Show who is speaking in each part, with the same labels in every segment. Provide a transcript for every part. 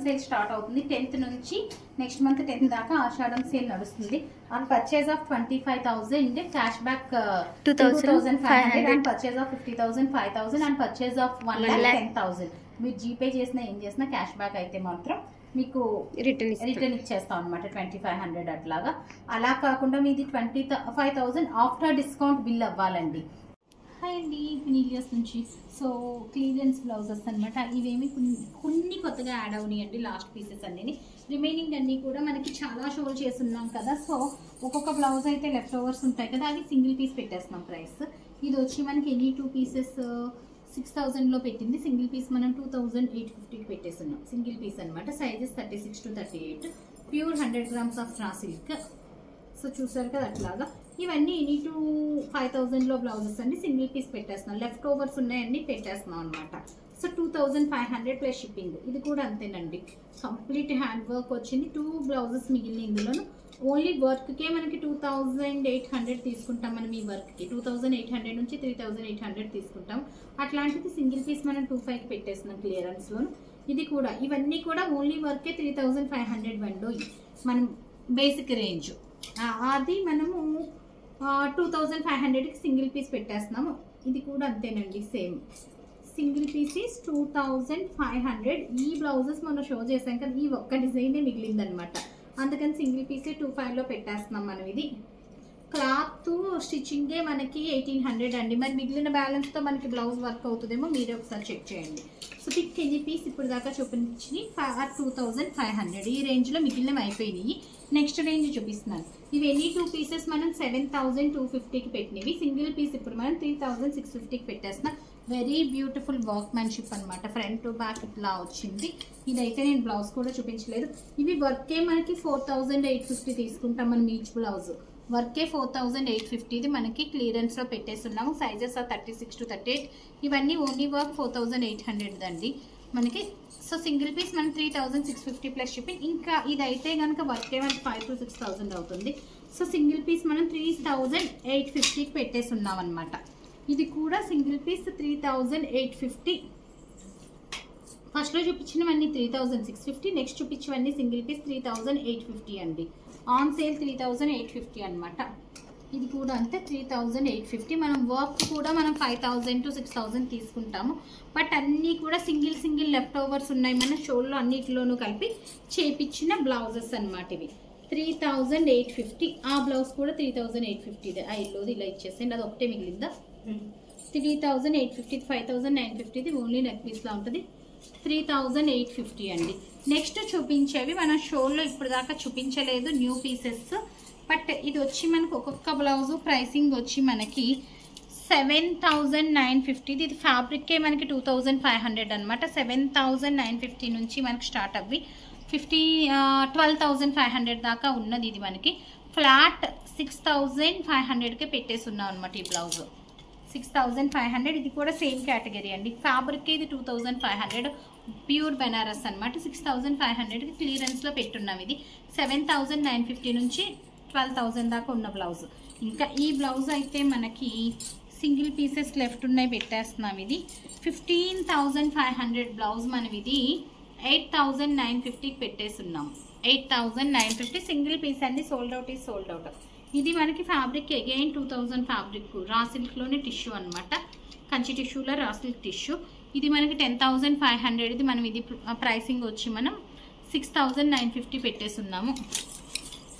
Speaker 1: Sale start అవుతుంది 10th నుంచి next month 10th దాకా ఆషాఢం సేల్ నడుస్తుంది. On purchase of 25,000 cash back 2,500 and purchase of 50,000 5,000 and purchase of 1,10,000 మీరు GPay చేసిన ఏం చేసినా క్యాష్ బ్యాక్ అయితే మాత్రం మీకు రిటర్న్ ఇచ్చేస్తాం అనమాట 2,500 అట్లాగా. అలా కాకుండా మీది 25,000 ఆఫ్టర్ డిస్కౌంట్ బిల్ అవ్వాలండి. హాయ్ అండి, నీలియస్ నుంచి. సో క్లియరెన్స్ బ్లౌజెస్ అనమాట. ఇవేమి కొన్ని కొత్తగా యాడ్ అవునాయండి లాస్ట్ పీసెస్ అన్నీ. రిమైనింగ్ అన్నీ కూడా మనకి చాలా షోల్ చేస్తున్నాం కదా. సో ఒక్కొక్క బ్లౌజ్ అయితే లెఫ్ట్ ఓవర్స్ ఉంటాయి కదా, అవి సింగిల్ పీస్ పెట్టేస్తున్నాం ప్రైస్. ఇది వచ్చి మనకి ఎనీ 2 పీసెస్ 6,000లో పెట్టింది. సింగిల్ పీస్ మనం 2,850కి పెట్టేస్తున్నాం. సింగిల్ పీస్ అనమాట. Sizes 36 to 38. Pure 100 grams of raw silk. So చూసారు కదా అట్లాగా. ఇవన్నీ ఎనీ 5,000లో బ్లౌజెస్ అండి. సింగిల్ పీస్ పెట్టేస్తున్నాం. లెఫ్ట్ ఓవర్స్ ఉన్నాయన్నీ పెట్టేస్తున్నాం అనమాట. So 2,500 plus shipping. ఇది కూడా అంతేనండి. కంప్లీట్ హ్యాండ్ వర్క్ వచ్చింది. 2 బ్లౌజెస్ మిగిలిన ఇందులోను. ఓన్లీ వర్క్కే మనకి 2,800 తీసుకుంటాం. మనం ఈ వర్క్కి 2,800 నుంచి 3,800 తీసుకుంటాం. అట్లాంటిది సింగిల్ పీస్ మనం 2,500కి పెట్టేస్తున్నాం క్లియరెన్స్లోను. ఇది కూడా ఇవన్నీ కూడా ఓన్లీ వర్కే 3,500 వండో మనం బేసిక్ రేంజ్. అది మనము 2,500కి సింగిల్ పీస్ పెట్టేస్తున్నాము. ఇది కూడా అంతేనండి, సేమ్ సింగిల్ పీస్ 2,500. ఈ బ్లౌజెస్ మనం షో చేసాం కదా, ఈ ఒక్క డిజైనే మిగిలిందనమాట. అందుకని సింగిల్ పీసే 2,500లో పెట్టేస్తున్నాం మనం. ఇది క్లాత్ స్టిచ్చింగే మనకి 1,800 అండి. మరి మిగిలిన బ్యాలెన్స్తో మనకి బ్లౌజ్ వర్క్ అవుతుందేమో, మీరే ఒకసారి చెక్ చేయండి. సో పిక్ ఎనీ పీస్ ఇప్పుడు దాకా చూపించి 2,500 ఈ రేంజ్లో మిగిలినవి అయిపోయినాయి. నెక్స్ట్ రేంజ్ చూపిస్తున్నాను. ఇవి ఎనీ 2 పీసెస్ మనం 7,250కి పెట్టినవి. సింగిల్ పీస్ ఇప్పుడు మనం 3,650కి పెట్టేస్తున్నాం. వెరీ బ్యూటిఫుల్ వర్క్ మ్యాన్షిప్ అనమాట. ఫ్రంట్ టు బ్యాక్ ఇట్లా వచ్చింది. ఇదైతే నేను బ్లౌజ్ కూడా చూపించలేదు. ఇవి వర్కే మనకి 4,850 తీసుకుంటాం మనం ఈచ్ బ్లౌజ్. వర్కే 4,850 మనకి క్లియరెన్స్లో పెట్టేస్తున్నాము. Sizes 36 to 38. ఇవన్నీ ఓన్లీ వర్క్ 4,800 అండి మనకి. సో సింగిల్ పీస్ మనం 3,650 ప్లస్ షిప్పింగ్. ఇంకా ఇదైతే కనుక వర్కే మనకి 5,000 to 6,000 అవుతుంది. సో సింగిల్ పీస్ మనం 3,850కి పెట్టేస్తున్నాం అనమాట. ఇది కూడా సింగిల్ పీస్ 3,850. ఫస్ట్లో చూపించినవన్నీ 3,650. నెక్స్ట్ చూపించినవన్నీ సింగిల్ పీస్ 3,850 అండి. ఆన్ సేల్ 3,850 అనమాట. ఇది కూడా అంతే 3,850. మనం వర్క్ కూడా మనం 5,000 to 6,000 తీసుకుంటాము. బట్ అన్నీ కూడా సింగిల్ లెఫ్ట్ ఓవర్స్ ఉన్నాయి మన షోల్లో అన్నిటిలోనూ కలిపి చేపించిన బ్లౌజెస్ అనమాట. ఇవి 3,850. ఆ బ్లౌజ్ కూడా 3,850. ఆ ఇల్లోది ఇలా ఇచ్చేసేయండి. అది ఒకటే మిగిలిందా? 3,850. 5,950. ఓన్లీ నెక్ పీస్లా ఉంటుంది. 3,850 అండి. నెక్స్ట్ చూపించేవి మన షోల్లో ఇప్పుడు దాకా చూపించలేదు, న్యూ పీసెస్. బట్ ఇది వచ్చి మనకు ఒక్కొక్క బ్లౌజు ప్రైసింగ్ వచ్చి మనకి 7,950. ఇది ఫ్యాబ్రిక్కే మనకి 2,500 అనమాట. 7,950 నుంచి మనకి స్టార్ట్ అవ్వి 12,500 దాకా ఉన్నది. ఇది మనకి ఫ్లాట్ 6,500కే పెట్టేసి ఉన్నాం అనమాట ఈ బ్లౌజ్. 6,500. ఇది కూడా సేమ్ కేటగిరీ అండి. ఫ్యాబ్రిక్ ఇది 2,500 ప్యూర్ బెనారస్ అనమాట. 6,500కి క్లియరెన్స్లో పెట్టున్నాం. ఇది 7,950 నుంచి 12,000 దాకా ఉన్న బ్లౌజ్. ఇంకా ఈ బ్లౌజ్ అయితే మనకి సింగిల్ పీసెస్ లెఫ్ట్ ఉన్నాయి పెట్టేస్తున్నాం. ఇది 15,500 బ్లౌజ్ మనం. ఇది 8,950కి పెట్టేస్తున్నాం. 8,950 సింగిల్ పీస్ అండి. Sold out is sold out. ఇది మనకి ఫ్యాబ్రిక్ అగైన్ 2,000 ఫ్యాబ్రిక్ రా సిల్క్లోనే టిష్యూ అనమాట. కంచి టిష్యూలో రా సిల్క్ టిష్యూ. ఇది మనకి 10,500. ఇది మనం ఇది ప్రైసింగ్ వచ్చి మనం 6,950 పెట్టేస్తున్నాము.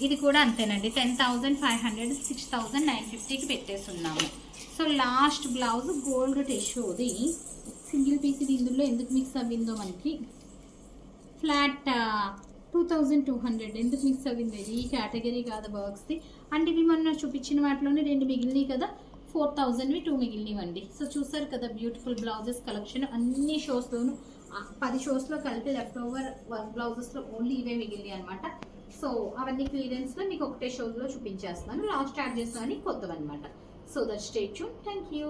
Speaker 1: ఇది కూడా అంతేనండి. 10,500 6,950కి పెట్టేస్తున్నాము. సో లాస్ట్ బ్లౌజ్ గోల్డ్ టిష్యూది సింగిల్ పీస్. ఇది ఇందులో ఎందుకు మిక్స్ అవ్విందో మనకి ఫ్లాట్ 2,200 ఎందుకు మిక్స్ అవ్వింది? ఈ కేటగిరీ కాదు వర్క్స్ది. అండ్ ఇవి మొన్న చూపించిన వాటిలోనే 2 మిగిలినాయి కదా, 4,000వి 2 మిగిలినవండి. సో చూసారు కదా బ్యూటిఫుల్ బ్లౌజెస్ కలెక్షన్. అన్ని షోస్లోను 10 షోస్లో కలిపి లెఫ్ట్ ఓవర్ వర్క్ బ్లౌజెస్లో ఓన్లీ ఇవే మిగిలినాయి అనమాట. సో అవన్నీ క్లియరెన్స్లో మీకు ఒకటే షోలో చూపించేస్తున్నాను. లాస్ట్ యాడ్ చేస్తాను కొత్తవన్నమాట. So that stay tune. Thank you.